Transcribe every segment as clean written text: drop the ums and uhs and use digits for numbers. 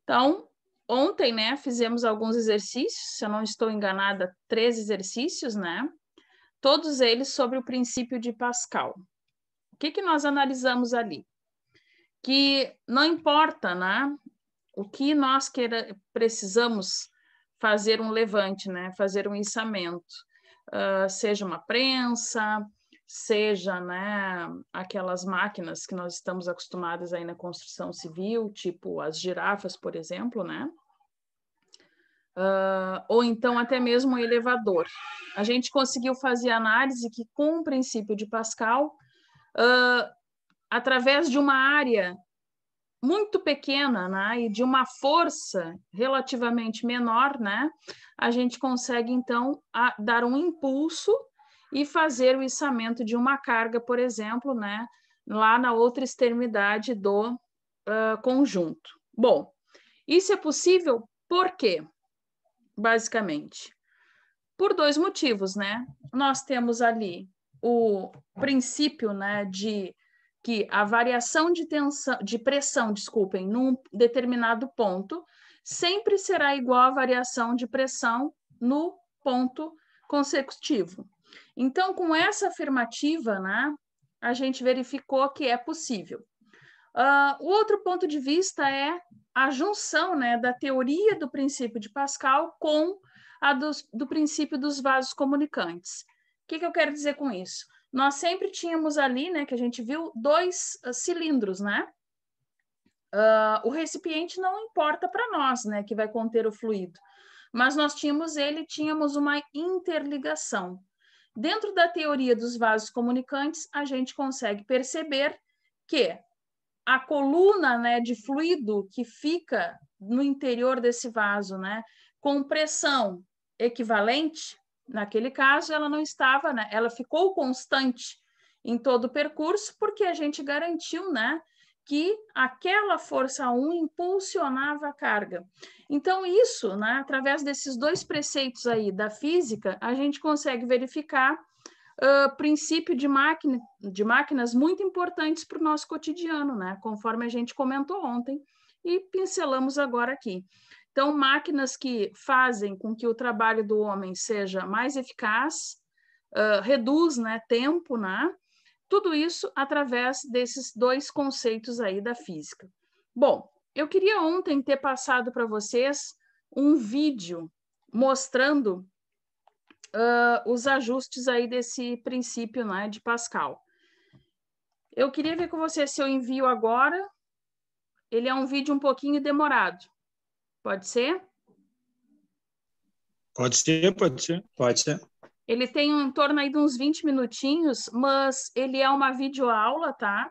Então, ontem, né, fizemos alguns exercícios, se eu não estou enganada, 3 exercícios, né? Todos eles sobre o princípio de Pascal. O que nós analisamos ali? Que não importa, né, o que nós precisamos fazer um levante, né, fazer um içamento, seja uma prensa, seja, né, aquelas máquinas que nós estamos acostumados aí na construção civil, tipo as girafas, por exemplo, né? Ou então até mesmo um elevador. A gente conseguiu fazer análise que com o princípio de Pascal, através de uma área muito pequena, né, e de uma força relativamente menor, né, a gente consegue, então, dar um impulso e fazer o içamento de uma carga, por exemplo, né, lá na outra extremidade do conjunto. Bom, isso é possível por quê? Basicamente, por 2 motivos, né? Nós temos ali o princípio, né, de que a variação de tensão, de pressão, desculpem, num determinado ponto, sempre será igual à variação de pressão no ponto consecutivo. Então, com essa afirmativa, né, a gente verificou que é possível. O outro ponto de vista é a junção, né, da teoria do princípio de Pascal com a do princípio dos vasos comunicantes. O que eu quero dizer com isso? Nós sempre tínhamos ali, né, que a gente viu, 2 cilindros, né? O recipiente não importa para nós, né, que vai conter o fluido, mas nós tínhamos uma interligação. Dentro da teoria dos vasos comunicantes, a gente consegue perceber que a coluna, né, de fluido que fica no interior desse vaso, né, com pressão equivalente, naquele caso ela não estava, né, ela ficou constante em todo o percurso, porque a gente garantiu, né, que aquela força 1 impulsionava a carga. Então, isso, né, através desses 2 preceitos aí da física, a gente consegue verificar princípio de máquinas muito importantes para o nosso cotidiano, né? Conforme a gente comentou ontem e pincelamos agora aqui. Então, máquinas que fazem com que o trabalho do homem seja mais eficaz, reduz, né, tempo, né? Tudo isso através desses 2 conceitos aí da física. Bom, eu queria ontem ter passado para vocês um vídeo mostrando os ajustes aí desse princípio, né, de Pascal. Eu queria ver com você se eu envio agora. Ele é um vídeo um pouquinho demorado. Pode ser? Pode ser, pode ser, pode ser. Ele tem em torno aí de uns 20 minutinhos, mas ele é uma videoaula, tá?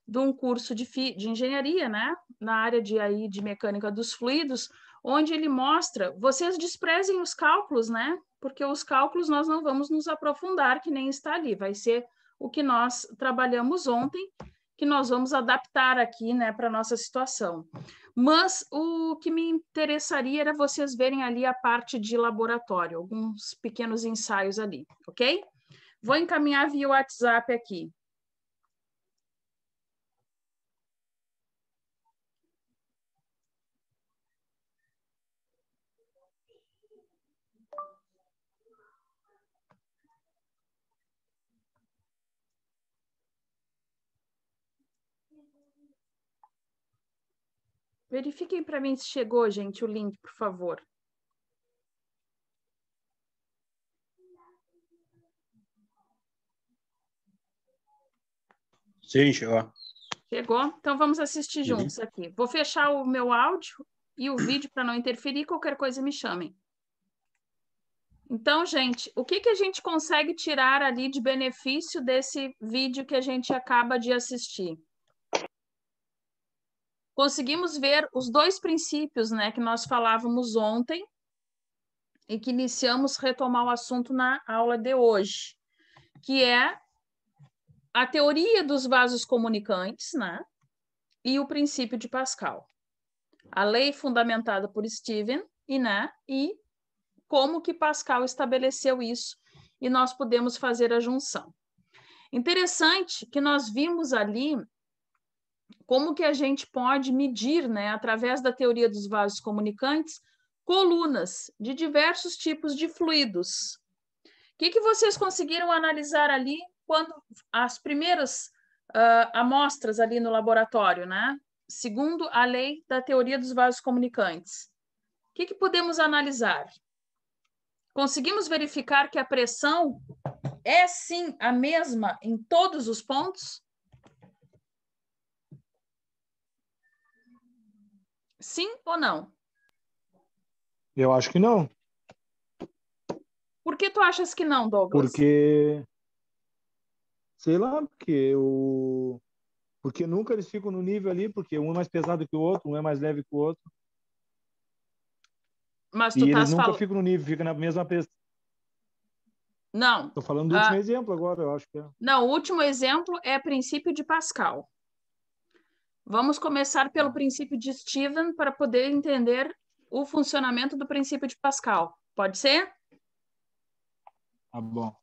De um curso de engenharia, né? Na área de mecânica dos fluidos, onde ele mostra, vocês desprezem os cálculos, né? Porque os cálculos nós não vamos nos aprofundar, que nem está ali. Vai ser o que nós trabalhamos ontem, que nós vamos adaptar aqui, né, para a nossa situação. Mas o que me interessaria era vocês verem ali a parte de laboratório, alguns pequenos ensaios ali, ok? Vou encaminhar via WhatsApp aqui. Verifiquem para mim se chegou, gente, o link, por favor. Sim, chegou. Chegou? Então vamos assistir juntos aqui. Vou fechar o meu áudio e o vídeo para não interferir, qualquer coisa me chamem. Então, gente, o que a gente consegue tirar ali de benefício desse vídeo que a gente acaba de assistir? Conseguimos ver os 2 princípios, né, que nós falávamos ontem e que iniciamos retomar o assunto na aula de hoje, que é a teoria dos vasos comunicantes, né, e o princípio de Pascal. A lei fundamentada por Steven e como que Pascal estabeleceu isso e nós podemos fazer a junção. Interessante que nós vimos ali como que a gente pode medir, né, através da teoria dos vasos comunicantes, colunas de diversos tipos de fluidos. O que vocês conseguiram analisar ali quando as primeiras amostras ali no laboratório, né? Segundo a lei da teoria dos vasos comunicantes. O que podemos analisar? Conseguimos verificar que a pressão é, sim, a mesma em todos os pontos? Sim ou não? Eu acho que não. Por que tu achas que não, Douglas? Porque, sei lá, porque nunca eles ficam no nível ali, porque um é mais pesado que o outro, um é mais leve que o outro. Mas E tu eles estás nunca falando... ficam no nível, ficam na mesma pressão. Não. Estou falando do último exemplo agora, eu acho que é. Não, o último exemplo é princípio de Pascal. Vamos começar pelo princípio de Stephen para poder entender o funcionamento do princípio de Pascal. Pode ser? Tá bom.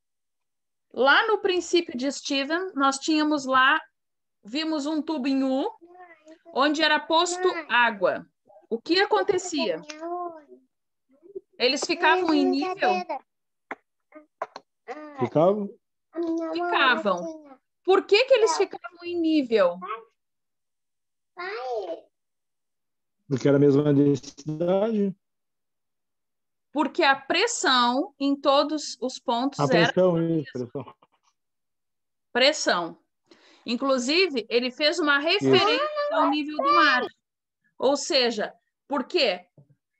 Lá no princípio de Stephen, nós tínhamos lá, vimos um tubo em U, onde era posto água. O que acontecia? Eles ficavam em nível? Ficavam? Ficavam. Por que eles ficavam em nível? Porque era a mesma densidade. Porque a pressão em todos os pontos A era pressão, isso, pressão. pressão. Inclusive, ele fez uma referência ao nível do mar. Ou seja, porque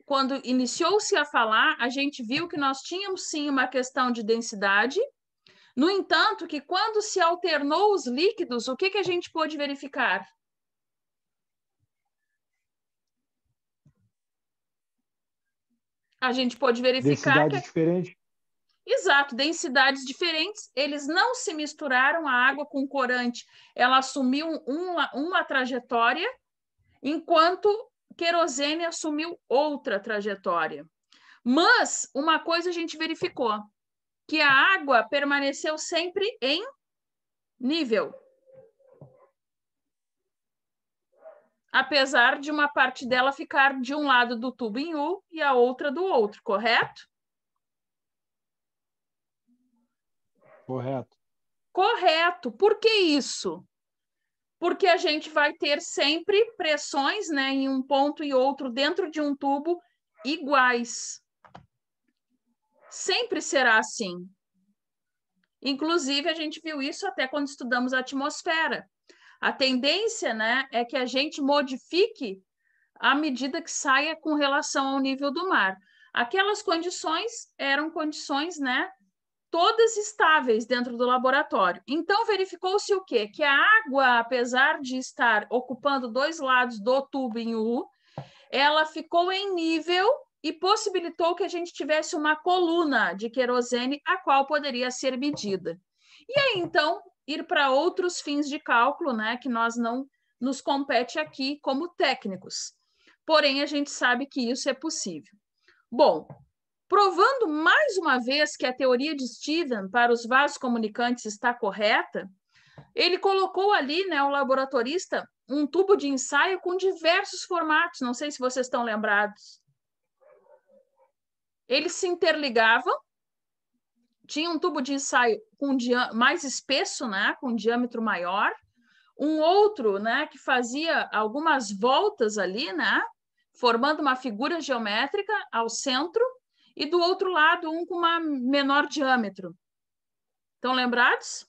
quando iniciou-se a falar, a gente viu que nós tínhamos sim uma questão de densidade. No entanto, que quando se alternou os líquidos, o que a gente pôde verificar? A gente pôde verificar densidade diferente. Exato, densidades diferentes, eles não se misturaram, a água com corante, ela assumiu uma trajetória, enquanto querosene assumiu outra trajetória. Mas uma coisa a gente verificou, que a água permaneceu sempre em nível. Apesar de uma parte dela ficar de um lado do tubo em U e a outra do outro, correto? Correto. Correto. Por que isso? Porque a gente vai ter sempre pressões, né, em um ponto e outro dentro de um tubo iguais. Sempre será assim. Inclusive, a gente viu isso até quando estudamos a atmosfera. A tendência, né, é que a gente modifique à medida que saia com relação ao nível do mar. Aquelas condições eram condições, né, todas estáveis dentro do laboratório. Então, verificou-se o quê? Que a água, apesar de estar ocupando dois lados do tubo em U, ela ficou em nível e possibilitou que a gente tivesse uma coluna de querosene, a qual poderia ser medida. E aí, então, ir para outros fins de cálculo, né, que nós não nos compete aqui como técnicos. Porém, a gente sabe que isso é possível. Bom, provando mais uma vez que a teoria de Stephen para os vasos comunicantes está correta, ele colocou ali, né, o laboratorista, um tubo de ensaio com diversos formatos, não sei se vocês estão lembrados. Eles se interligavam, tinha um tubo de ensaio com mais espesso, né, com diâmetro maior, um outro, né, que fazia algumas voltas ali, né, formando uma figura geométrica ao centro, e do outro lado, um com uma menor diâmetro. Estão lembrados?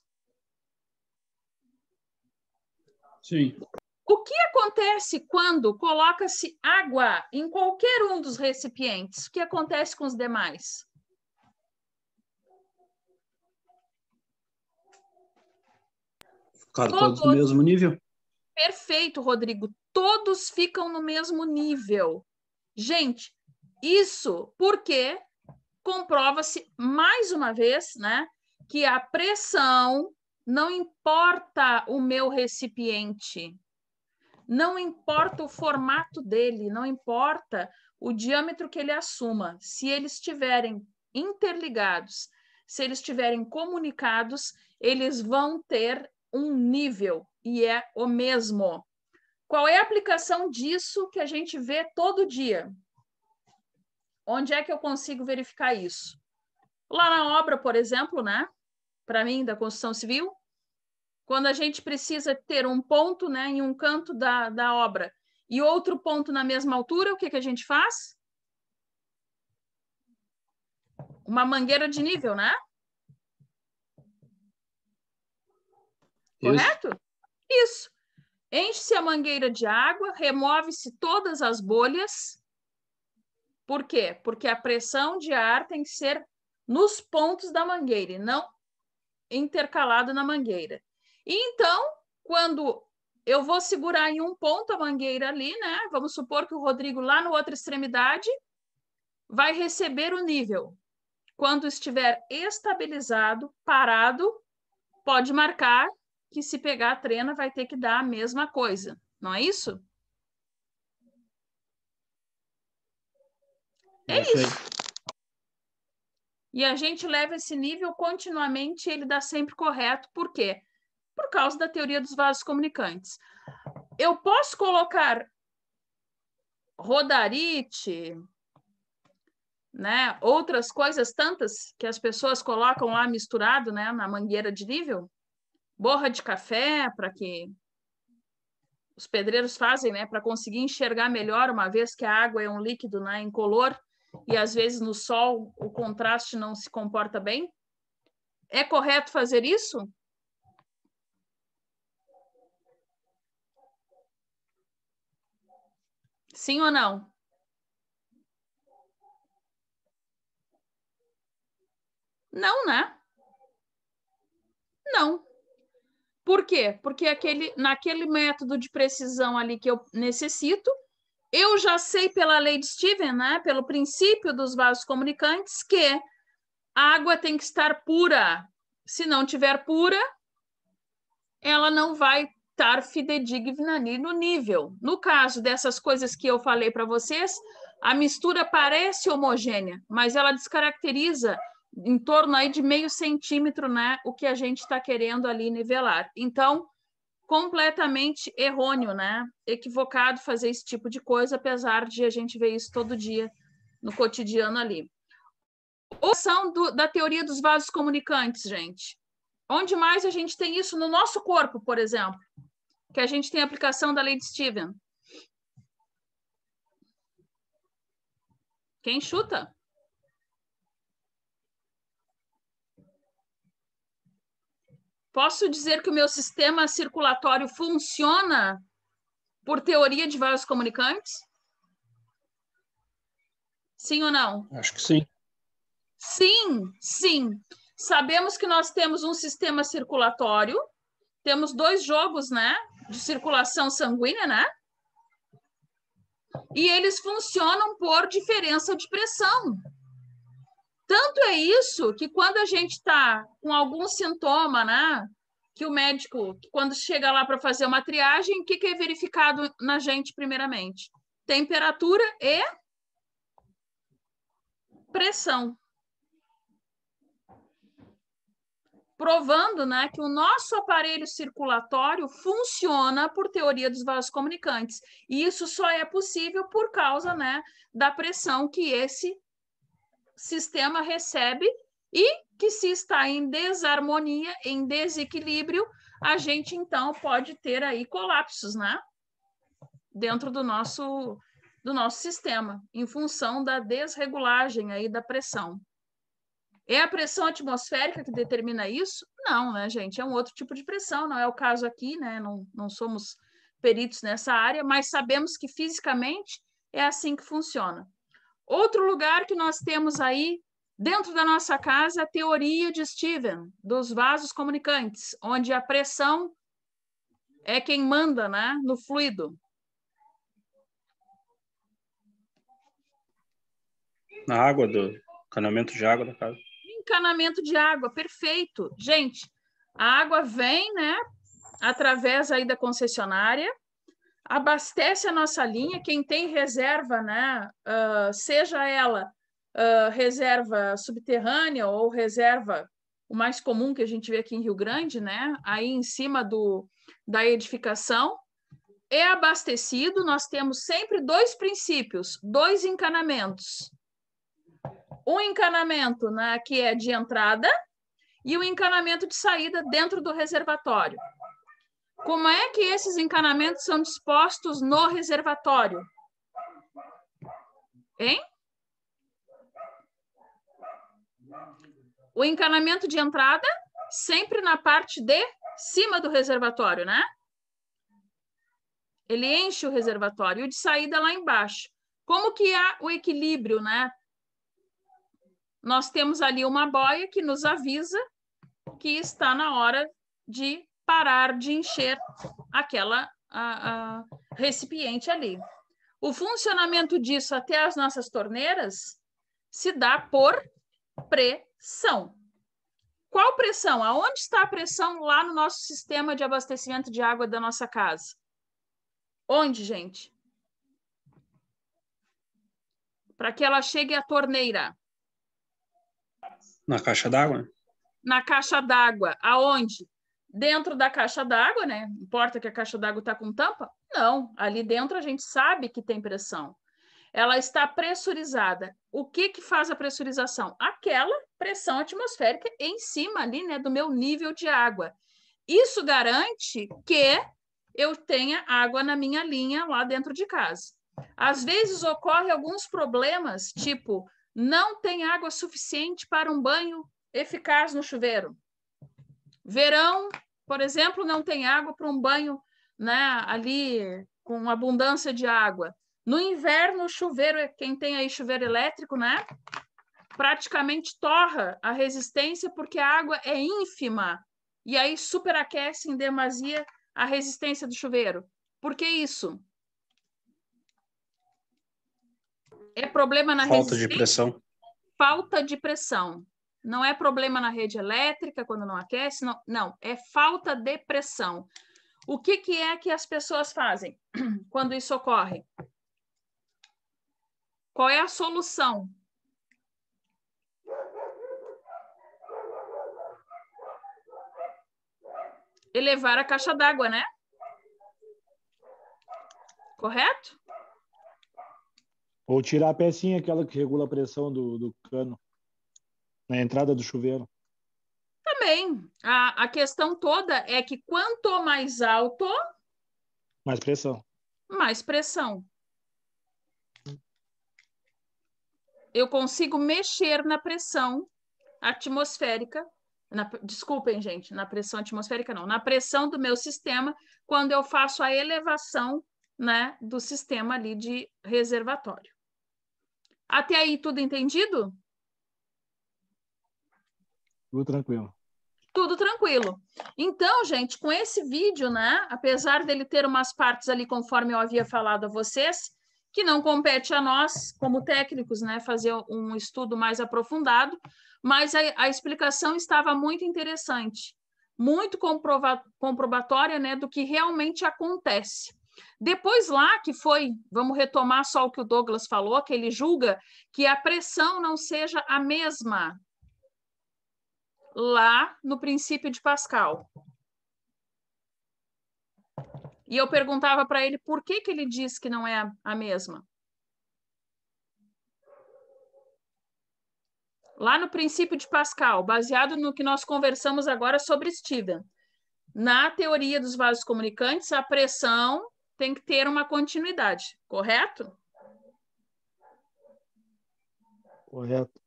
Sim. O que acontece quando coloca-se água em qualquer um dos recipientes? O que acontece com os demais? Ficaram todos no mesmo nível? Perfeito, Rodrigo. Todos ficam no mesmo nível. Gente, isso porque comprova-se mais uma vez, né, que a pressão não importa o meu recipiente, não importa o formato dele, não importa o diâmetro que ele assuma. Se eles estiverem interligados, se eles estiverem comunicados, eles vão ter um nível e é o mesmo. Qual é a aplicação disso que a gente vê todo dia? Onde é que eu consigo verificar isso? Lá na obra, por exemplo, né? Para mim, da construção civil, quando a gente precisa ter um ponto, né, em um canto da obra e outro ponto na mesma altura, o que a gente faz? Uma mangueira de nível, né? Correto? Isso. Enche-se a mangueira de água, remove-se todas as bolhas. Por quê? Porque a pressão de ar tem que ser nos pontos da mangueira e não intercalado na mangueira. E então, quando eu vou segurar em um ponto a mangueira ali, né? Vamos supor que o Rodrigo lá na outra extremidade vai receber o nível. Quando estiver estabilizado, parado, pode marcar que se pegar a trena vai ter que dar a mesma coisa. Não é isso? É isso. E a gente leva esse nível continuamente e ele dá sempre correto. Por quê? Por causa da teoria dos vasos comunicantes. Eu posso colocar rodarite, né? Outras coisas tantas que as pessoas colocam lá misturado, né? Na mangueira de nível. Borra de café, para que os pedreiros fazem, né? Para conseguir enxergar melhor, uma vez que a água é um líquido, né? Incolor, e às vezes no sol o contraste não se comporta bem. É correto fazer isso? Sim ou não? Não, né? Não. Por quê? Porque naquele método de precisão ali que eu necessito, eu já sei pela lei de Steven, né? Pelo princípio dos vasos comunicantes, que a água tem que estar pura. Se não tiver pura, ela não vai estar fidedigna ali no nível. No caso dessas coisas que eu falei para vocês, a mistura parece homogênea, mas ela descaracteriza em torno aí de meio centímetro, né, o que a gente está querendo ali nivelar. Então, completamente errôneo, né, equivocado fazer esse tipo de coisa, apesar de a gente ver isso todo dia no cotidiano ali. Ação da teoria dos vasos comunicantes, gente. Onde mais a gente tem isso? No nosso corpo, por exemplo, que a gente tem a aplicação da lei de Steven. Quem chuta? Posso dizer que o meu sistema circulatório funciona por teoria de vasos comunicantes? Sim ou não? Acho que sim. Sim, sim. Sabemos que nós temos um sistema circulatório, temos dois jogos, né, de circulação sanguínea, né? E eles funcionam por diferença de pressão. Tanto é isso que quando a gente está com algum sintoma, né, que o médico, quando chega lá para fazer uma triagem, o que é verificado na gente primeiramente? Temperatura e pressão. Provando, né, que o nosso aparelho circulatório funciona por teoria dos vasos comunicantes. E isso só é possível por causa, né, da pressão que esse sistema recebe e que, se está em desarmonia, em desequilíbrio, a gente então pode ter aí colapsos, né, dentro do nosso sistema, em função da desregulagem aí da pressão. É a pressão atmosférica que determina isso? Não, né, gente? É um outro tipo de pressão, não é o caso aqui, né? Não somos peritos nessa área, mas sabemos que fisicamente é assim que funciona. Outro lugar que nós temos aí, dentro da nossa casa, a teoria de Steven, dos vasos comunicantes, onde a pressão é quem manda, né, no fluido. Na água, do encanamento de água da casa. Encanamento de água, perfeito. Gente, a água vem, né, através aí da concessionária, abastece a nossa linha, quem tem reserva, né, seja ela reserva subterrânea ou reserva, o mais comum que a gente vê aqui em Rio Grande, né, aí em cima da edificação, é abastecido, nós temos sempre dois princípios, dois encanamentos. Um encanamento, né, que é de entrada e o encanamento de saída dentro do reservatório. Como é que esses encanamentos são dispostos no reservatório? Hein? O encanamento de entrada sempre na parte de cima do reservatório, né? Ele enche o reservatório. E o de saída lá embaixo. Como que há o equilíbrio, né? Nós temos ali uma boia que nos avisa que está na hora de parar de encher aquela recipiente ali. O funcionamento disso até as nossas torneiras se dá por pressão. Qual pressão? Aonde está a pressão lá no nosso sistema de abastecimento de água da nossa casa? Onde, gente? Para que ela chegue à torneira. Na caixa d'água? Na caixa d'água. Aonde? Dentro da caixa d'água, né? Importa que a caixa d'água está com tampa? Não. Ali dentro a gente sabe que tem pressão. Ela está pressurizada. O que que faz a pressurização? Aquela pressão atmosférica em cima ali, né, do meu nível de água. Isso garante que eu tenha água na minha linha lá dentro de casa. Às vezes ocorre alguns problemas, tipo, não tem água suficiente para um banho eficaz no chuveiro. Verão, por exemplo, não tem água para um banho, né, ali com abundância de água. No inverno, o chuveiro, quem tem aí chuveiro elétrico, né, praticamente torra a resistência porque a água é ínfima. E aí superaquece em demasia a resistência do chuveiro. Por que isso? É problema na resistência? Falta de pressão. Falta de pressão. Não é problema na rede elétrica quando não aquece, não, não, é falta de pressão. O que que é que as pessoas fazem quando isso ocorre? Qual é a solução? Elevar a caixa d'água, né? Correto? Ou tirar a pecinha, aquela que regula a pressão do cano na entrada do chuveiro. Também. A questão toda é que quanto mais alto, Mais pressão. mais pressão. Eu consigo mexer na pressão atmosférica. Desculpem, gente, na pressão atmosférica não. Na pressão do meu sistema, quando eu faço a elevação, né, do sistema ali de reservatório. Até aí, tudo entendido? Tudo tranquilo. Tudo tranquilo. Então, gente, com esse vídeo, né, apesar dele ter umas partes ali, conforme eu havia falado a vocês, que não compete a nós, como técnicos, né, fazer um estudo mais aprofundado, mas a explicação estava muito interessante, muito comprobatória, né, do que realmente acontece. Depois lá, que foi, vamos retomar só o que o Douglas falou, que ele julga que a pressão não seja a mesma lá no princípio de Pascal. E eu perguntava para ele por que que ele diz que não é a mesma. Lá no princípio de Pascal, baseado no que nós conversamos agora sobre Steven. Na teoria dos vasos comunicantes, a pressão tem que ter uma continuidade, correto? Correto.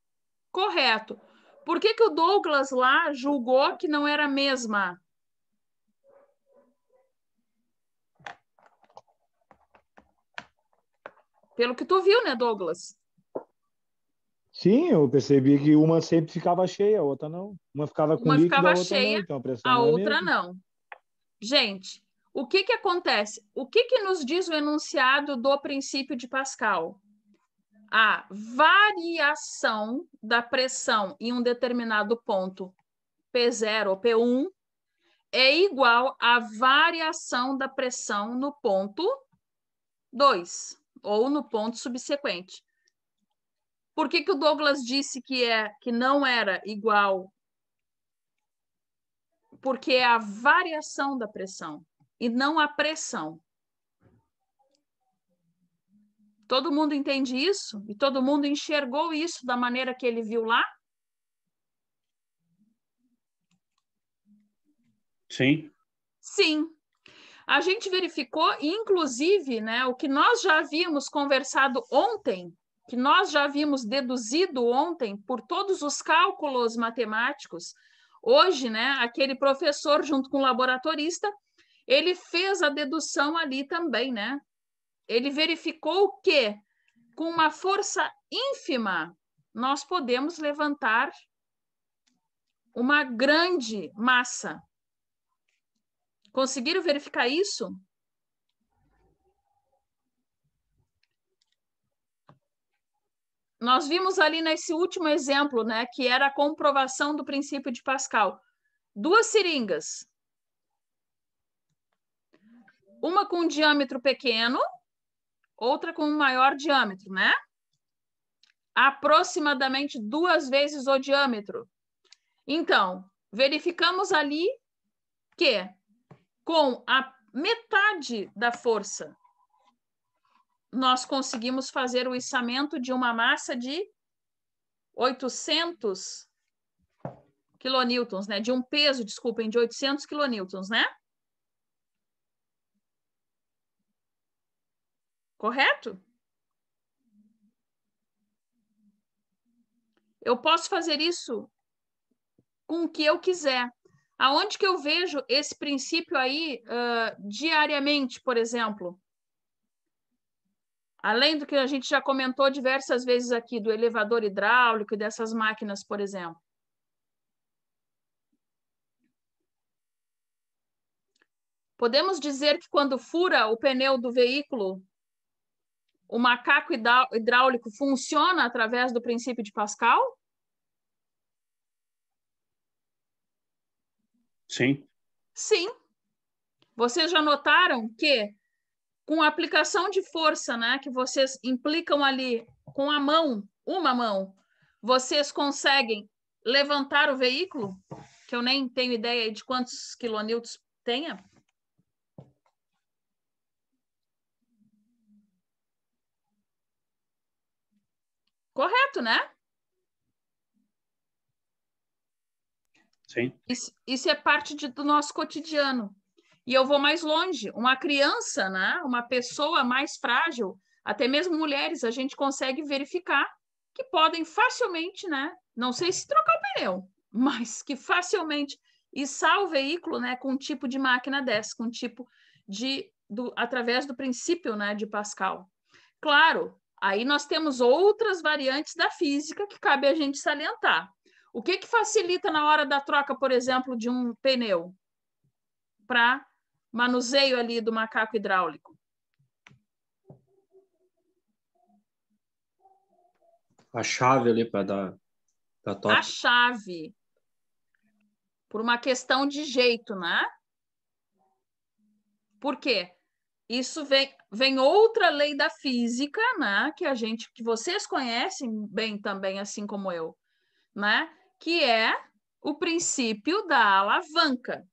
Correto. Por que que o Douglas lá julgou que não era a mesma? Pelo que tu viu, né, Douglas? Sim, eu percebi que uma sempre ficava cheia, a outra não. Uma ficava com Uma líquido, ficava a outra cheia, não. Então a pressão a não é a outra mesma. não. Gente, o que que acontece? O que que nos diz o enunciado do princípio de Pascal? A variação da pressão em um determinado ponto, P0 ou P1, é igual à variação da pressão no ponto 2, ou no ponto subsequente. Por que que o Douglas disse que não era igual? Porque é a variação da pressão e não a pressão. Todo mundo entende isso? E todo mundo enxergou isso da maneira que ele viu lá? Sim. Sim. A gente verificou, inclusive, né, o que nós já havíamos conversado ontem, que nós já havíamos deduzido ontem por todos os cálculos matemáticos. Hoje, né, aquele professor, junto com o laboratorista, ele fez a dedução ali também, né? Ele verificou que, com uma força ínfima, nós podemos levantar uma grande massa. Conseguiram verificar isso? Nós vimos ali nesse último exemplo, né, que era a comprovação do princípio de Pascal. 2 seringas. Uma com um diâmetro pequeno, outra com um maior diâmetro, né? Aproximadamente 2 vezes o diâmetro. Então, verificamos ali que com a metade da força, nós conseguimos fazer o içamento de uma massa de 800 quilonewtons, né? De um peso, desculpem, de 800 quilonewtons, né? Correto? Eu posso fazer isso com o que eu quiser. Aonde que eu vejo esse princípio aí diariamente, por exemplo? Além do que a gente já comentou diversas vezes aqui, do elevador hidráulico e dessas máquinas, por exemplo. Podemos dizer que quando fura o pneu do veículo, o macaco hidráulico funciona através do princípio de Pascal? Sim. Sim. Vocês já notaram que, com a aplicação de força, né, que vocês implicam ali com a mão, uma mão, vocês conseguem levantar o veículo, que eu nem tenho ideia de quantos quilonewtons tenha? Correto, né? Sim. Isso é parte do nosso cotidiano. E eu vou mais longe. Uma criança, né? Uma pessoa mais frágil, até mesmo mulheres, a gente consegue verificar que podem facilmente, né? Não sei se trocar o pneu, mas que facilmente içar o veículo, né? Com um tipo de máquina dessa, com um tipo através do princípio, né? De Pascal. Claro, aí nós temos outras variantes da física que cabe a gente salientar. O que facilita na hora da troca, por exemplo, de um pneu para manuseio ali do macaco hidráulico? A chave ali para dar toque. A chave. Por uma questão de jeito, né? Por quê? Isso vem outra lei da física, né? Que vocês conhecem bem também, assim como eu, né? Que é o princípio da alavanca.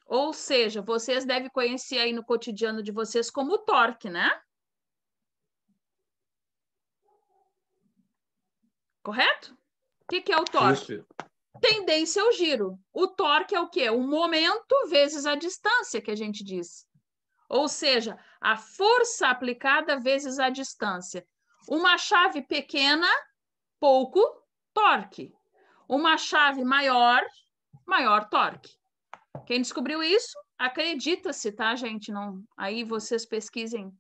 Ou seja, vocês devem conhecer aí no cotidiano de vocês como o torque, né? Correto? O que é o torque? Isso. Tendência ao giro. O torque é o quê? O momento vezes a distância, que a gente diz. Ou seja, a força aplicada vezes a distância. Uma chave pequena, pouco torque. Uma chave maior, maior torque. Quem descobriu isso, acredita-se, tá, gente? Não, aí vocês pesquisem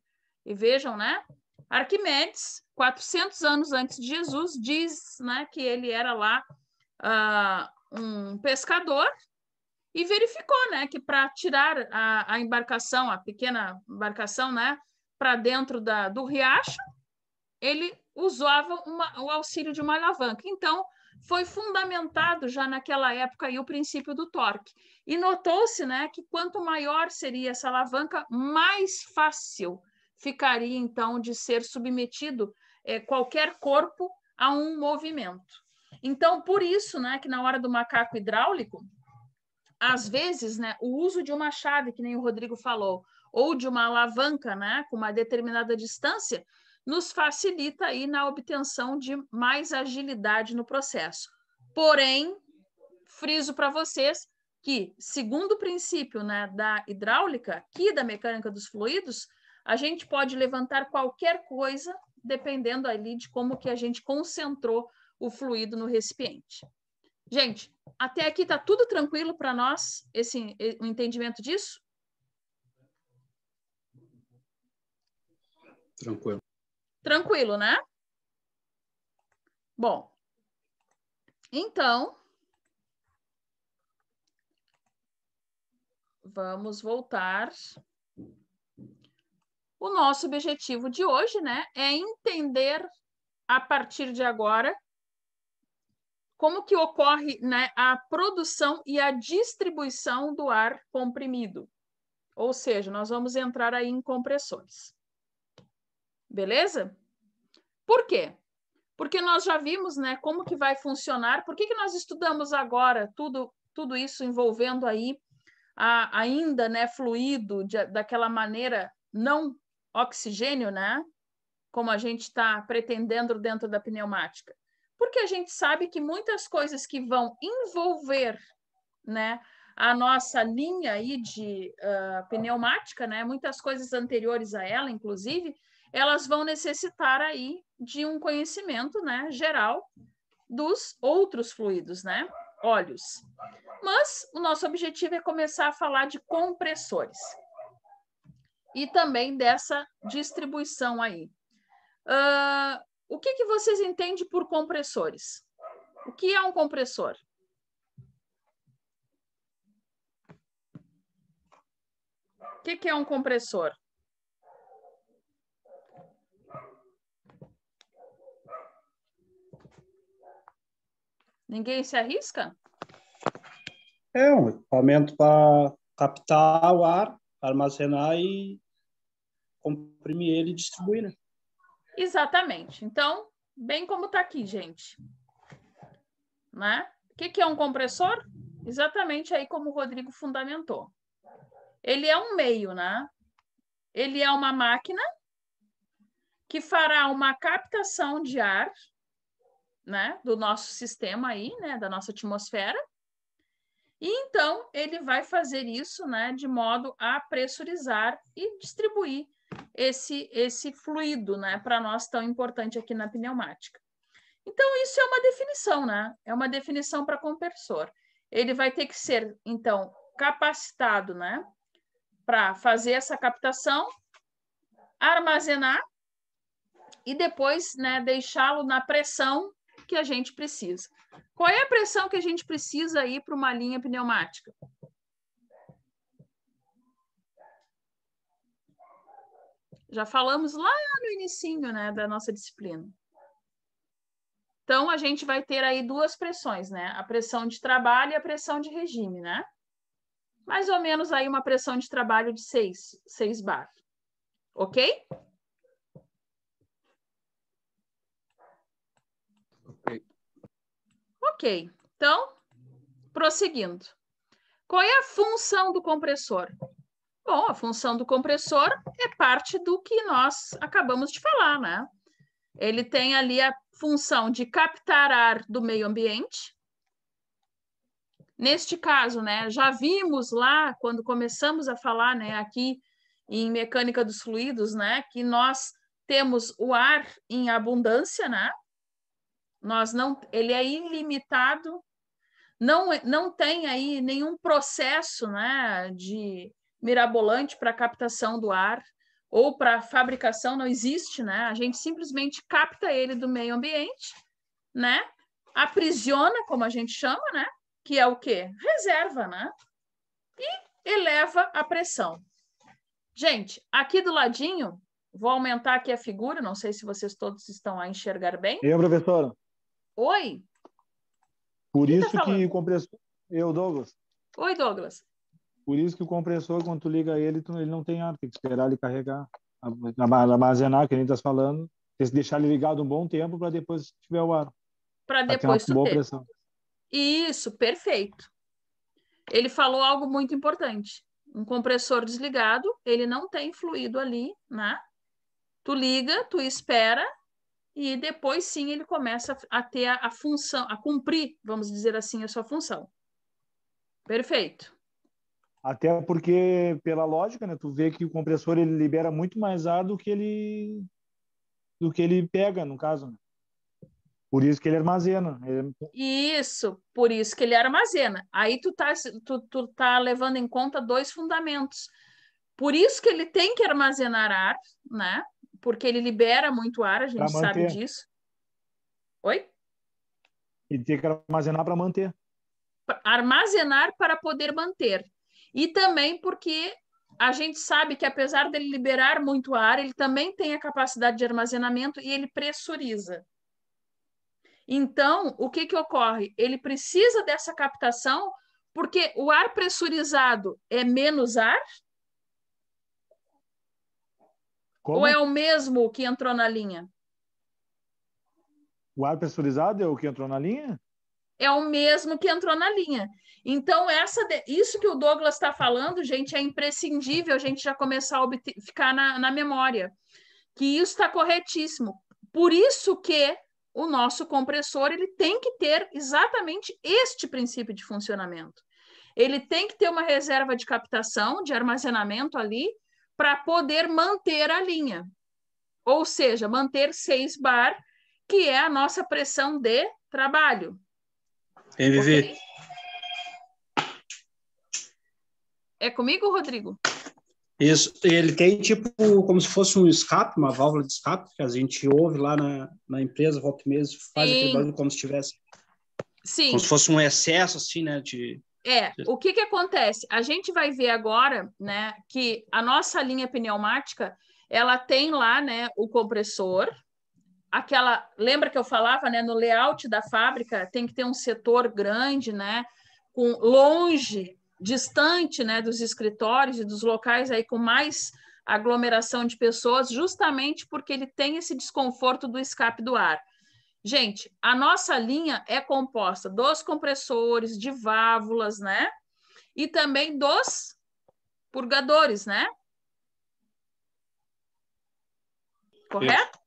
e vejam, né? Arquimedes, 400 anos antes de Jesus, diz, né, que ele era lá um pescador e verificou, né, que para tirar a embarcação, a pequena embarcação, né, para dentro do riacho, ele usava o auxílio de uma alavanca. Então, foi fundamentado já naquela época aí o princípio do torque. E notou-se, né, que quanto maior seria essa alavanca, mais fácil ficaria, então, de ser submetido qualquer corpo a um movimento. Então, por isso, né, que na hora do macaco hidráulico, às vezes, né, o uso de uma chave, que nem o Rodrigo falou, ou de uma alavanca, né, com uma determinada distância, nos facilita aí na obtenção de mais agilidade no processo. Porém, friso para vocês que, segundo o princípio, né, da hidráulica, aqui da mecânica dos fluidos, a gente pode levantar qualquer coisa dependendo ali de como que a gente concentrou o fluido no recipiente. Gente, até aqui tá tudo tranquilo para nós, o entendimento disso? Tranquilo. Tranquilo, né? Bom, então, vamos voltar. O nosso objetivo de hoje, né, é entender a partir de agora como que ocorre, né, a produção e a distribuição do ar comprimido. Ou seja, nós vamos entrar aí em compressores. Beleza? Por quê? Porque nós já vimos, né, como que vai funcionar. Por que nós estudamos agora tudo isso envolvendo aí ainda, né, fluido daquela maneira não oxigênio, né? Como a gente está pretendendo dentro da pneumática. Porque a gente sabe que muitas coisas que vão envolver, né, a nossa linha aí de pneumática, né, muitas coisas anteriores a ela, inclusive, elas vão necessitar aí de um conhecimento, né, geral dos outros fluidos, né, óleos. Mas o nosso objetivo é começar a falar de compressores e também dessa distribuição aí. O que vocês entendem por compressores? O que é um compressor? O que é um compressor? Ninguém se arrisca? É um equipamento para captar o ar, armazenar e comprimir ele e distribuir, né? Exatamente. Então, bem como está aqui, gente. Né? O que é um compressor? Exatamente aí como o Rodrigo fundamentou. Ele é um meio, né? Ele é uma máquina que fará uma captação de ar, né, do nosso sistema aí, né, da nossa atmosfera. E então ele vai fazer isso, né, de modo a pressurizar e distribuir esse fluido, né, para nós tão importante aqui na pneumática. Então isso é uma definição, né? É uma definição para compressor. Ele vai ter que ser então capacitado, né, para fazer essa captação, armazenar e depois, né, deixá-lo na pressão que a gente precisa. Qual é a pressão que a gente precisa aí para uma linha pneumática? Já falamos lá no inicinho, né, da nossa disciplina. Então, a gente vai ter aí duas pressões, né? A pressão de trabalho e a pressão de regime, né? Mais ou menos aí uma pressão de trabalho de 6 bar. Ok? Ok. Então, prosseguindo. Qual é a função do compressor? Bom, a função do compressor é parte do que nós acabamos de falar, né? Ele tem ali a função de captar ar do meio ambiente. Neste caso, né, já vimos lá, quando começamos a falar, né, aqui em mecânica dos fluidos, né, que nós temos o ar em abundância, né? Ele é ilimitado, não tem aí nenhum processo, né, de mirabolante para captação do ar ou para fabricação, não existe, né? A gente simplesmente capta ele do meio ambiente, né? Aprisiona, como a gente chama, né? Que é o quê? Reserva, né? E eleva a pressão. Gente, aqui do ladinho, vou aumentar aqui a figura, não sei se vocês todos estão a enxergar bem. Eu, professora. Oi? Por isso que o compressor... Eu, Douglas. Oi, Douglas. Por isso que o compressor, quando tu liga ele não tem ar, tem que esperar ele carregar, armazenar, que a gente está falando, tem que deixar ele ligado um bom tempo para depois, se tiver o ar. Para depois ter uma boa pressão. Isso, perfeito. Ele falou algo muito importante. Um compressor desligado, ele não tem fluido ali, né? Tu liga, tu espera e depois sim ele começa a ter a função, a cumprir, vamos dizer assim, a sua função. Perfeito. Até porque, pela lógica, né, tu vê que o compressor ele libera muito mais ar do que ele pega, no caso, né? Por isso que ele armazena. Isso, por isso que ele armazena. Aí tu tá levando em conta dois fundamentos. Por isso que ele tem que armazenar ar, né? Porque ele libera muito ar, a Para gente sabe manter. disso. Oi? Ele tem que armazenar para manter. Armazenar para poder manter. E também porque a gente sabe que, apesar dele liberar muito ar, ele também tem a capacidade de armazenamento e ele pressuriza. Então, o que que ocorre? Ele precisa dessa captação porque o ar pressurizado é menos ar? Como? Ou é o mesmo que entrou na linha? O ar pressurizado é o que entrou na linha? É o mesmo que entrou na linha. Então, isso que o Douglas está falando, gente, é imprescindível a gente já começar a ficar na memória. Que isso está corretíssimo. Por isso que o nosso compressor ele tem que ter exatamente este princípio de funcionamento. Ele tem que ter uma reserva de captação, de armazenamento ali, para poder manter a linha. Ou seja, manter 6 bar, que é a nossa pressão de trabalho. MV. Okay? É comigo, Rodrigo? Isso, ele tem tipo como se fosse um escape, uma válvula de escape, que a gente ouve lá na empresa, volta e meia, faz aquele barulho como se tivesse. Sim. Como se fosse um excesso, assim, né? O que acontece? A gente vai ver agora, né, que a nossa linha pneumática, ela tem lá, né, o compressor, lembra que eu falava, né, no layout da fábrica tem que ter um setor grande, né, distante, né, dos escritórios e dos locais aí com mais aglomeração de pessoas, justamente porque ele tem esse desconforto do escape do ar. Gente, a nossa linha é composta dos compressores, de válvulas, né, e também dos purgadores, né? Correto?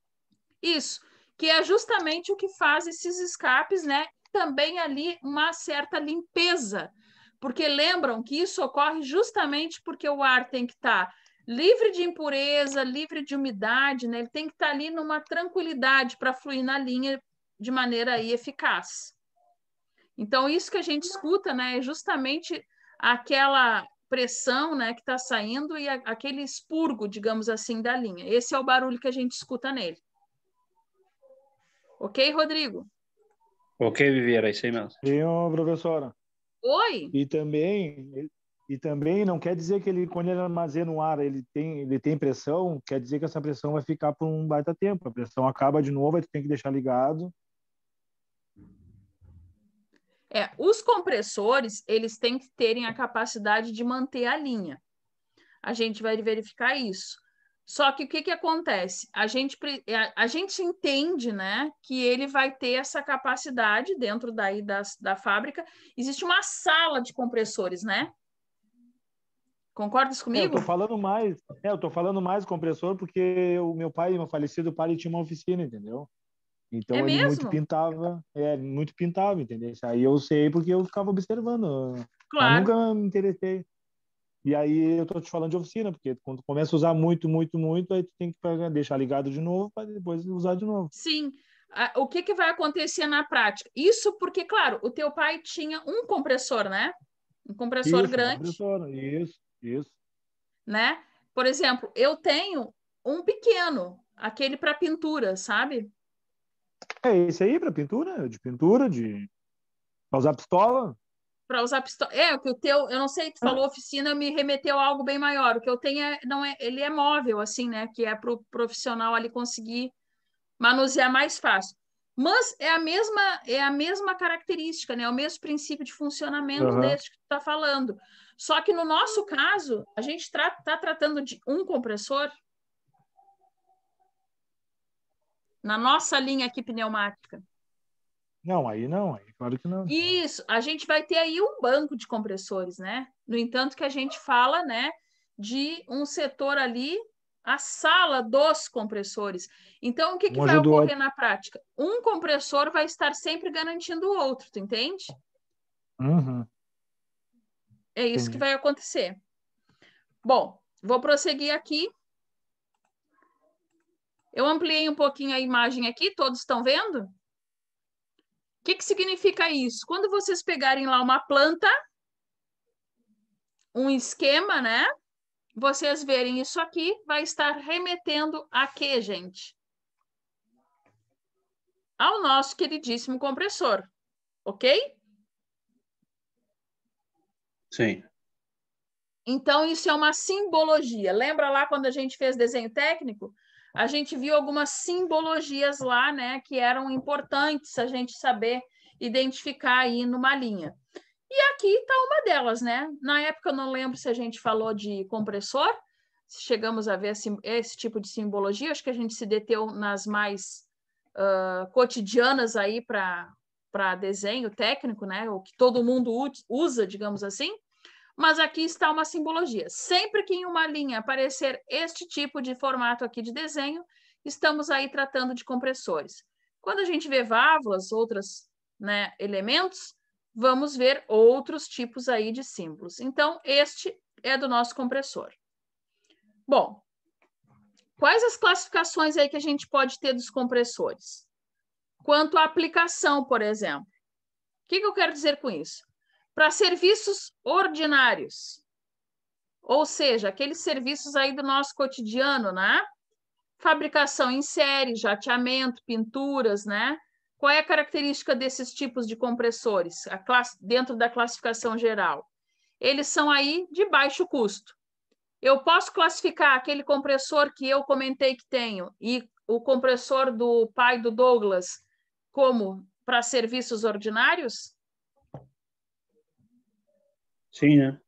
Isso, que é justamente o que faz esses escapes, né? Também ali uma certa limpeza, porque lembram que isso ocorre justamente porque o ar tem que estar livre de impureza, livre de umidade, né? Ele tem que estar ali numa tranquilidade para fluir na linha de maneira aí eficaz. Então, isso que a gente escuta, né, é justamente aquela pressão, né, que está saindo e aquele expurgo, digamos assim, da linha. Esse é o barulho que a gente escuta nele. Ok, Rodrigo? Ok, Vivi, era isso aí mesmo. Sim, professora. Oi? E também não quer dizer que ele, quando ele armazena o ar, ele tem pressão, quer dizer que essa pressão vai ficar por um baita tempo. A pressão acaba de novo, aí tu tem que deixar ligado. Os compressores, eles têm que terem a capacidade de manter a linha. A gente vai verificar isso. Só que o que acontece? A gente entende, né, que ele vai ter essa capacidade dentro da fábrica. Existe uma sala de compressores, né? Concordas comigo? Eu tô falando mais compressor porque o meu pai, meu falecido pai, ele tinha uma oficina, entendeu? Então É ele mesmo? muito pintava, entendeu? Isso aí eu sei porque eu ficava observando, mas Claro. nunca me interessei. E aí eu tô te falando de oficina, porque quando tu começa a usar muito, aí tu tem que deixar ligado de novo para depois usar de novo. Sim. O que vai acontecer na prática? Isso porque, claro, o teu pai tinha um compressor, né? Um compressor Isso, um grande, compressor, isso. né? Por exemplo, eu tenho um pequeno, aquele para pintura, sabe? É esse aí para pintura, pra usar pistola. Para usar pistola. Que o teu, eu não sei, tu falou oficina, me remeteu a algo bem maior. O que eu tenho ele é móvel, assim, né? Que é para o profissional ali conseguir manusear mais fácil. Mas é a mesma característica, né? É o mesmo princípio de funcionamento deste que tu está falando. Só que no nosso caso, a gente está tratando de um compressor. Na nossa linha aqui pneumática. Não, aí claro que não. Isso, a gente vai ter aí um banco de compressores, né? No entanto, que a gente fala, né, de um setor ali, a sala dos compressores. Então, o que Um vai ajuda o ocorrer outro. na prática? Um compressor vai estar sempre garantindo o outro, tu entende? Uhum, É isso que entendi. vai acontecer. Bom, vou prosseguir aqui. Eu ampliei um pouquinho a imagem aqui, todos estão vendo? O que significa isso? Quando vocês pegarem lá uma planta, um esquema, né? Vocês verem isso aqui, vai estar remetendo a quê, gente? Ao nosso queridíssimo compressor, ok? Sim. Então, isso é uma simbologia. Lembra lá quando a gente fez desenho técnico? A gente viu algumas simbologias lá, né, que eram importantes a gente saber identificar aí numa linha. E aqui está uma delas, né? Na época eu não lembro se a gente falou de compressor, se chegamos a ver esse tipo de simbologia, acho que a gente se deteu nas mais cotidianas aí para desenho técnico, né? O que todo mundo usa, digamos assim. Mas aqui está uma simbologia. Sempre que em uma linha aparecer este tipo de formato aqui de desenho, estamos aí tratando de compressores. Quando a gente vê válvulas, outros, né, elementos, vamos ver outros tipos aí de símbolos. Então, este é do nosso compressor. Bom, quais as classificações aí que a gente pode ter dos compressores? Quanto à aplicação, por exemplo. O que eu quero dizer com isso? Para serviços ordinários, ou seja, aqueles serviços aí do nosso cotidiano, né? Fabricação em série, jateamento, pinturas, né? Qual é a característica desses tipos de compressores dentro da classificação geral? Eles são aí de baixo custo. Eu posso classificar aquele compressor que eu comentei que tenho e o compressor do pai do Douglas como para serviços ordinários? Sim, né?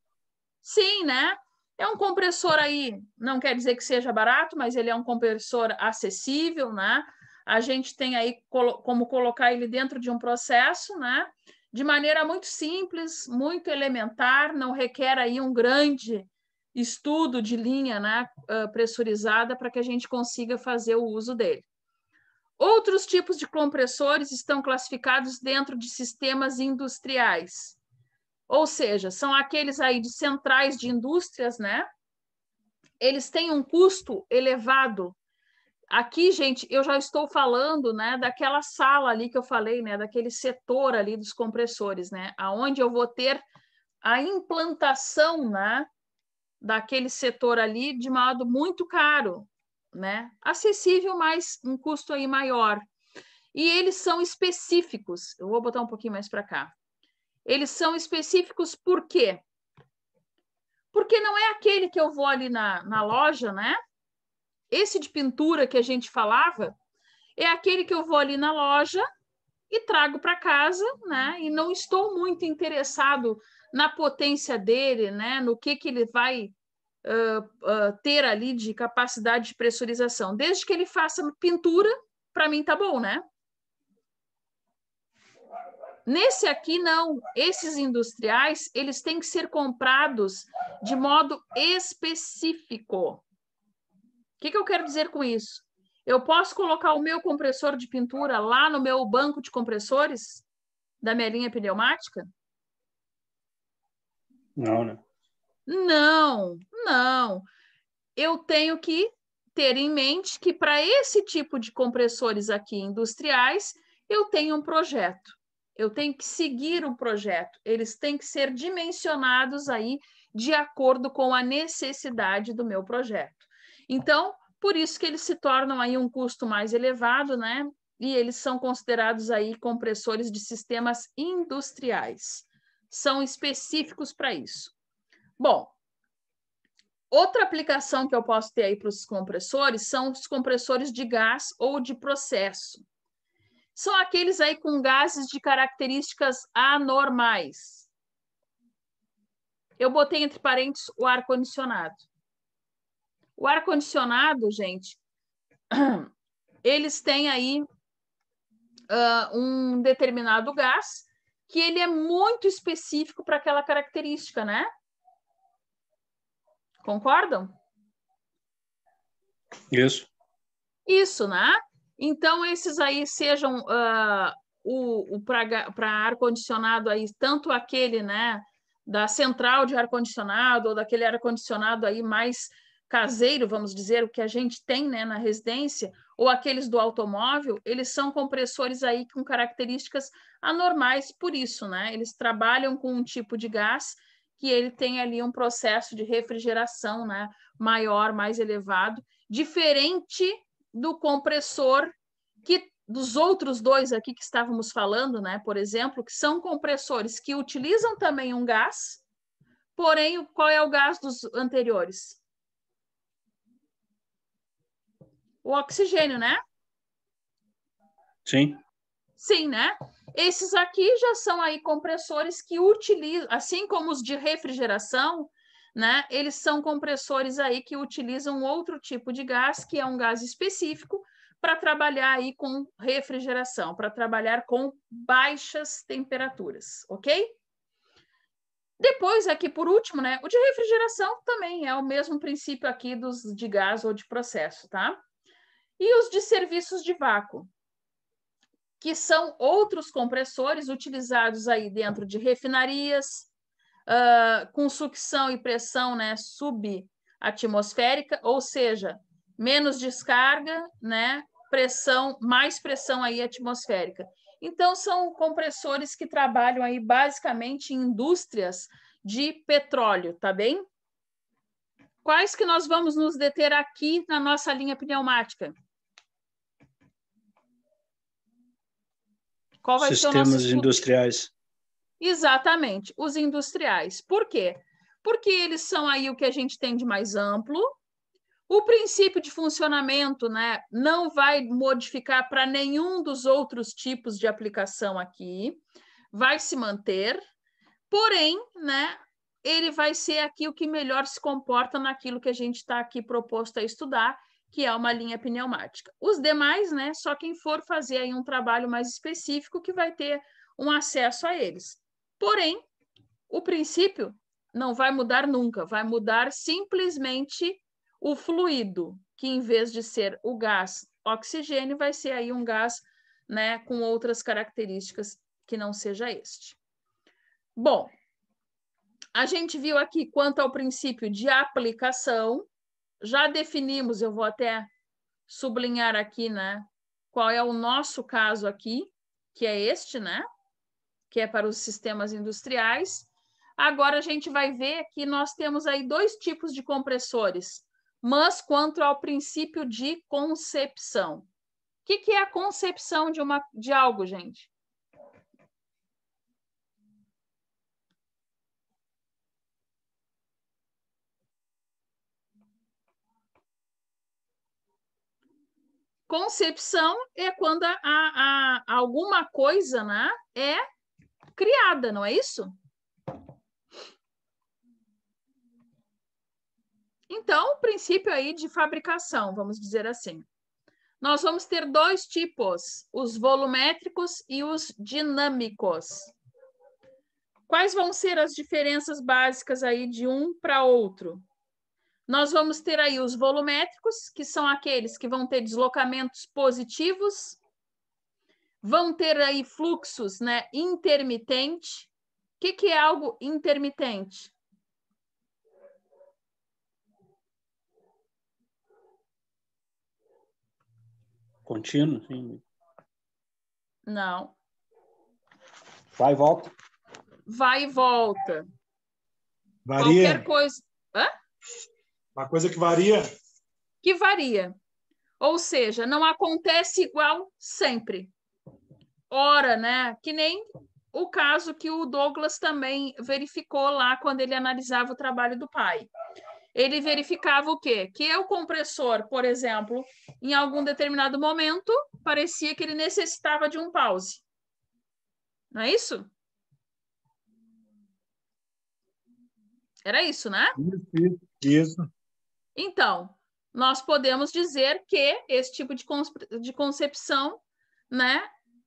Sim, né? É um compressor aí, não quer dizer que seja barato, mas ele é um compressor acessível, né? A gente tem aí como colocar ele dentro de um processo, né? De maneira muito simples, muito elementar, não requer aí um grande estudo de linha, né, pressurizada para que a gente consiga fazer o uso dele. Outros tipos de compressores estão classificados dentro de sistemas industriais. Ou seja, são aqueles aí de centrais de indústrias, né? Eles têm um custo elevado. Aqui, gente, eu já estou falando, né, daquela sala ali que eu falei, né, daquele setor ali dos compressores, né, aonde eu vou ter a implantação, né, daquele setor ali de modo muito caro, né, acessível, mas um custo aí maior. E eles são específicos. Eu vou botar um pouquinho mais para cá. Eles são específicos por quê? Porque não é aquele que eu vou ali na loja, né? Esse de pintura que a gente falava, é aquele que eu vou ali na loja e trago para casa, né? E não estou muito interessado na potência dele, né? No que ele vai ter ali de capacidade de pressurização. Desde que ele faça pintura, para mim tá bom, né? Nesse aqui, não. Esses industriais, eles têm que ser comprados de modo específico. O que eu quero dizer com isso? Eu posso colocar o meu compressor de pintura lá no meu banco de compressores da minha linha pneumática? Não, né? Não, não. Eu tenho que ter em mente que para esse tipo de compressores aqui industriais, eu tenho um projeto. Eu tenho que seguir um projeto. Eles têm que ser dimensionados aí de acordo com a necessidade do meu projeto. Então, por isso que eles se tornam aí um custo mais elevado, né? E eles são considerados aí compressores de sistemas industriais. São específicos para isso. Bom, outra aplicação que eu posso ter aí para os compressores são os compressores de gás ou de processo. São aqueles aí com gases de características anormais. Eu botei entre parênteses o ar-condicionado. O ar-condicionado, gente, eles têm aí um determinado gás que ele é muito específico para aquela característica, né? Concordam? Isso. Isso, né? Então, esses aí sejam para ar-condicionado aí, tanto aquele, né, da central de ar-condicionado ou daquele ar-condicionado aí mais caseiro, vamos dizer, o que a gente tem, né, na residência, ou aqueles do automóvel, eles são compressores aí com características anormais por isso, né? Eles trabalham com um tipo de gás que ele tem ali um processo de refrigeração, né, maior, mais elevado, diferente do compressor dos outros dois aqui que estávamos falando, né, por exemplo, que são compressores que utilizam também um gás, porém, qual é o gás dos anteriores? O oxigênio, né? Sim. Sim, né? Esses aqui já são aí compressores que utilizam, assim como os de refrigeração, né? Eles são compressores aí que utilizam outro tipo de gás, que é um gás específico, para trabalhar aí com refrigeração, para trabalhar com baixas temperaturas, ok? Depois, aqui por último, né? O de refrigeração também é o mesmo princípio aqui dos de gás ou de processo, tá? E os de serviços de vácuo, que são outros compressores utilizados aí dentro de refinarias, com sucção e pressão, né, subatmosférica, ou seja, menos descarga, né, mais pressão aí atmosférica. Então, são compressores que trabalham aí basicamente em indústrias de petróleo, tá bem? Quais que nós vamos nos deter aqui na nossa linha pneumática? Qual vai ser o nosso Sistemas estudo? industriais. Exatamente, os industriais. Por quê? Porque eles são aí o que a gente tem de mais amplo. O princípio de funcionamento, né, não vai modificar para nenhum dos outros tipos de aplicação aqui, vai se manter, porém, né, ele vai ser aqui o que melhor se comporta naquilo que a gente está aqui proposto a estudar, que é uma linha pneumática. Os demais, né, só quem for fazer aí um trabalho mais específico que vai ter um acesso a eles. Porém, o princípio não vai mudar nunca, vai mudar simplesmente o fluido, que em vez de ser o gás oxigênio, vai ser aí um gás, né, com outras características que não seja este. Bom, a gente viu aqui quanto ao princípio de aplicação, já definimos, eu vou até sublinhar aqui, né, qual é o nosso caso aqui, que é este, né, que é para os sistemas industriais. Agora a gente vai ver que nós temos aí dois tipos de compressores, mas quanto ao princípio de concepção. O que é a concepção de algo, gente? Concepção é quando alguma coisa, né, é criada, não é isso? Então, o princípio aí de fabricação, vamos dizer assim. Nós vamos ter dois tipos, os volumétricos e os dinâmicos. Quais vão ser as diferenças básicas aí de um para outro? Nós vamos ter aí os volumétricos, que são aqueles que vão ter deslocamentos positivos, vão ter aí fluxos, né, intermitente. O que é algo intermitente? Contínuo, sim. Não. Vai e volta. Vai e volta. Varia. Qualquer coisa. Hã? Uma coisa que varia. Que varia. Ou seja, não acontece igual sempre. Ora, né? Que nem o caso que o Douglas também verificou lá quando ele analisava o trabalho do pai. Ele verificava o quê? Que o compressor, por exemplo, em algum determinado momento, parecia que ele necessitava de um pause. Não é isso? Era isso, né? Isso. Então, nós podemos dizer que esse tipo de concepção, né,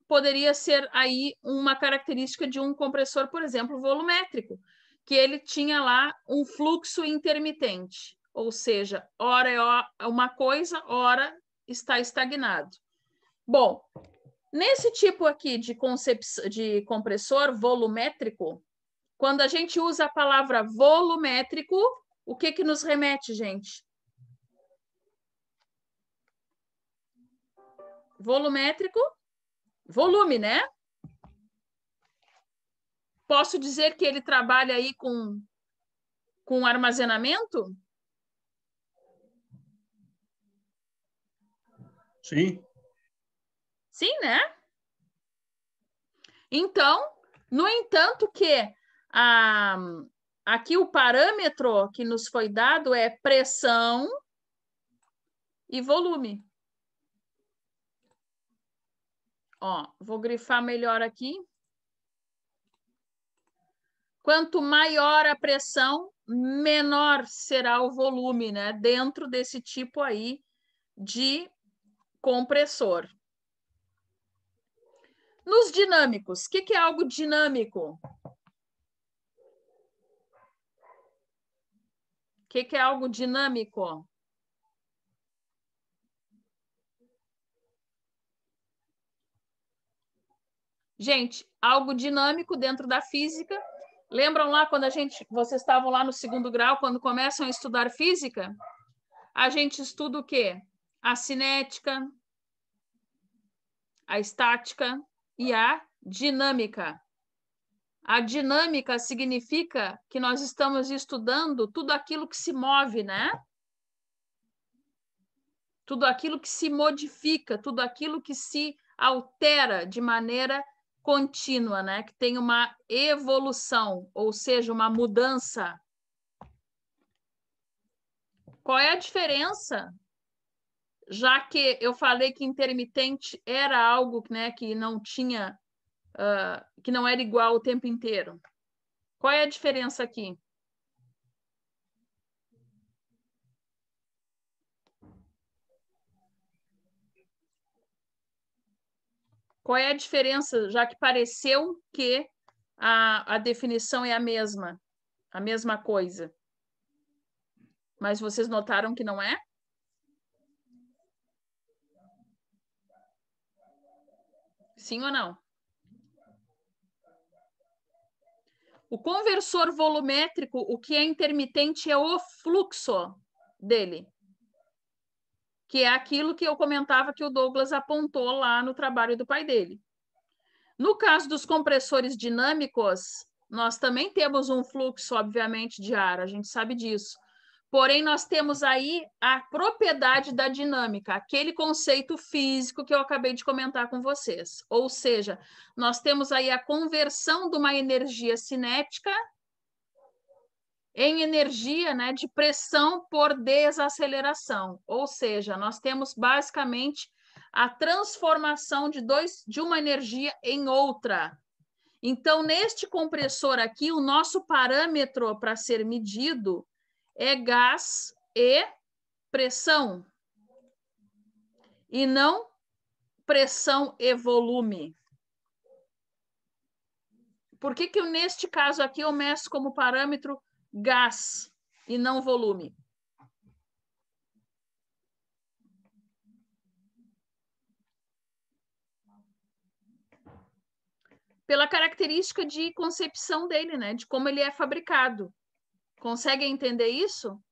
poderia ser aí uma característica de um compressor, por exemplo, volumétrico, que ele tinha lá um fluxo intermitente, ou seja, ora é uma coisa, ora está estagnado. Bom, nesse tipo aqui de compressor volumétrico, quando a gente usa a palavra volumétrico, o que nos remete, gente? Volumétrico, volume, né? Posso dizer que ele trabalha aí com armazenamento? Sim. Sim, né? Então, no entanto que aqui o parâmetro que nos foi dado é pressão e volume. Ó, vou grifar melhor aqui. Quanto maior a pressão, menor será o volume, né? Dentro desse tipo aí de compressor. Nos dinâmicos, o que é algo dinâmico? O que é algo dinâmico? Gente, algo dinâmico dentro da física. Lembram lá quando vocês estavam lá no 2º grau, quando começam a estudar física? A gente estuda o quê? A cinética, a estática e a dinâmica. A dinâmica significa que nós estamos estudando tudo aquilo que se move, né? Tudo aquilo que se modifica, tudo aquilo que se altera de maneira contínua, né? Que tem uma evolução, ou seja, uma mudança. Qual é a diferença? Já que eu falei que intermitente era algo, né, que não tinha, que não era igual o tempo inteiro. Qual é a diferença aqui? Qual é a diferença, já que pareceu que a definição é a mesma coisa? Mas vocês notaram que não é? Sim ou não? O conversor volumétrico, o que é intermitente é o fluxo dele, que é aquilo que eu comentava que o Douglas apontou lá no trabalho do pai dele. No caso dos compressores dinâmicos, nós também temos um fluxo, obviamente, de ar, a gente sabe disso. Porém, nós temos aí a propriedade da dinâmica, aquele conceito físico que eu acabei de comentar com vocês. Ou seja, nós temos aí a conversão de uma energia cinética em energia, né, de pressão por desaceleração. Ou seja, nós temos basicamente a transformação de uma energia em outra. Então, neste compressor aqui, o nosso parâmetro para ser medido é gás e pressão, e não pressão e volume. Por que neste caso aqui, eu meço como parâmetro gás e não volume? Pela característica de concepção dele, né? De como ele é fabricado. Conseguem entender isso?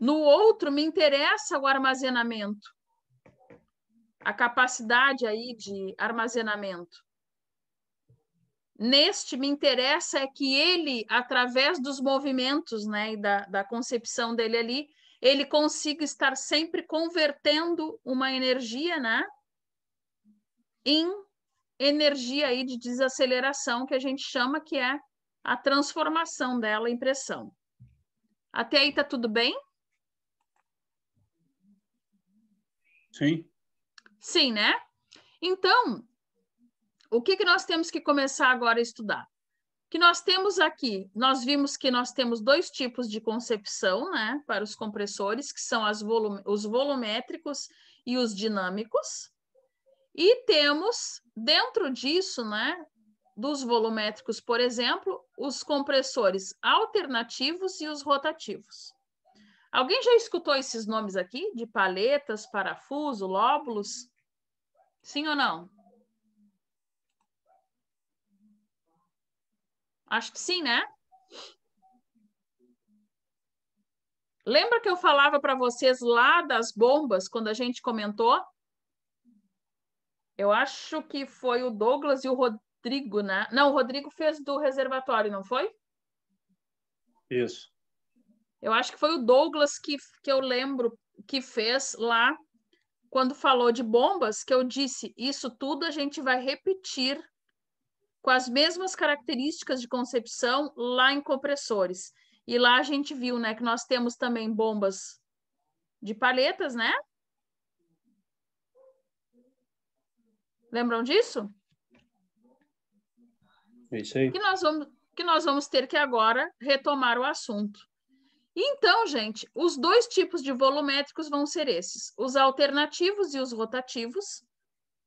No outro, me interessa o armazenamento. A capacidade aí de armazenamento. Neste, me interessa é que ele, através dos movimentos, né, e da concepção dele ali, ele consiga estar sempre convertendo uma energia, né, em energia aí de desaceleração, que a gente chama que é a transformação dela em pressão. Até aí tá tudo bem? Sim. Sim, né? Então, o que nós temos que começar agora a estudar? Que nós temos aqui, nós vimos que nós temos dois tipos de concepção, né, para os compressores, que são os volumétricos e os dinâmicos. E temos, dentro disso, né, dos volumétricos, por exemplo, os compressores alternativos e os rotativos. Alguém já escutou esses nomes aqui? De paletas, parafuso, lóbulos? Sim ou não? Acho que sim, né? Lembra que eu falava para vocês lá das bombas, quando a gente comentou? Eu acho que foi o Douglas e o Rodrigo, né? Não, o Rodrigo fez do reservatório, não foi? Isso. Eu acho que foi o Douglas que eu lembro que fez lá, quando falou de bombas, que eu disse, isso tudo a gente vai repetir com as mesmas características de concepção lá em compressores. E lá a gente viu, né, que nós temos também bombas de palhetas, né? Lembram disso? Isso aí. Que nós vamos ter que agora retomar o assunto. Então, gente, os dois tipos de volumétricos vão ser esses, os alternativos e os rotativos,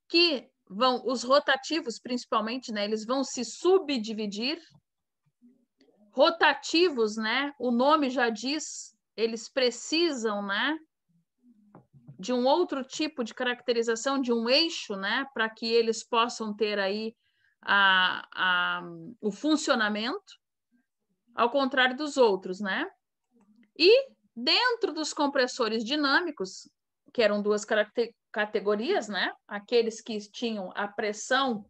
que vão, os rotativos principalmente, né, eles vão se subdividir. Rotativos, né, o nome já diz, eles precisam, né, de um outro tipo de caracterização, de um eixo, né, para que eles possam ter aí o funcionamento, ao contrário dos outros, né? E dentro dos compressores dinâmicos, que eram duas categorias, né? Aqueles que tinham a pressão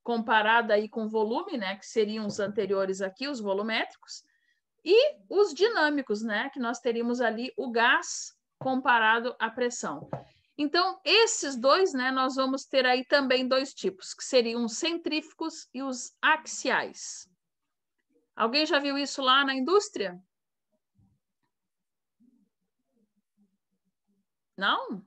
comparada aí com volume, né? Que seriam os anteriores aqui, os volumétricos, e os dinâmicos, né? Que nós teríamos ali o gás comparado à pressão. Então, esses dois, né? Nós vamos ter aí também dois tipos, que seriam os centrífugos e os axiais. Alguém já viu isso lá na indústria? Não?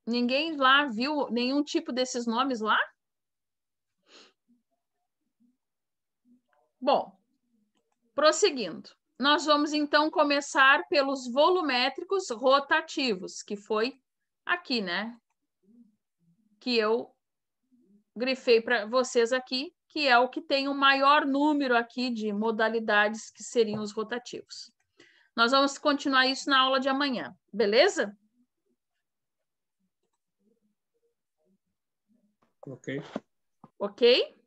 Ninguém lá viu nenhum tipo desses nomes lá? Bom, prosseguindo. Nós vamos então começar pelos volumétricos rotativos, que foi aqui, né? Que eu grifei para vocês aqui, que é o que tem o maior número aqui de modalidades que seriam os rotativos. Nós vamos continuar isso na aula de amanhã, beleza? Ok. Ok?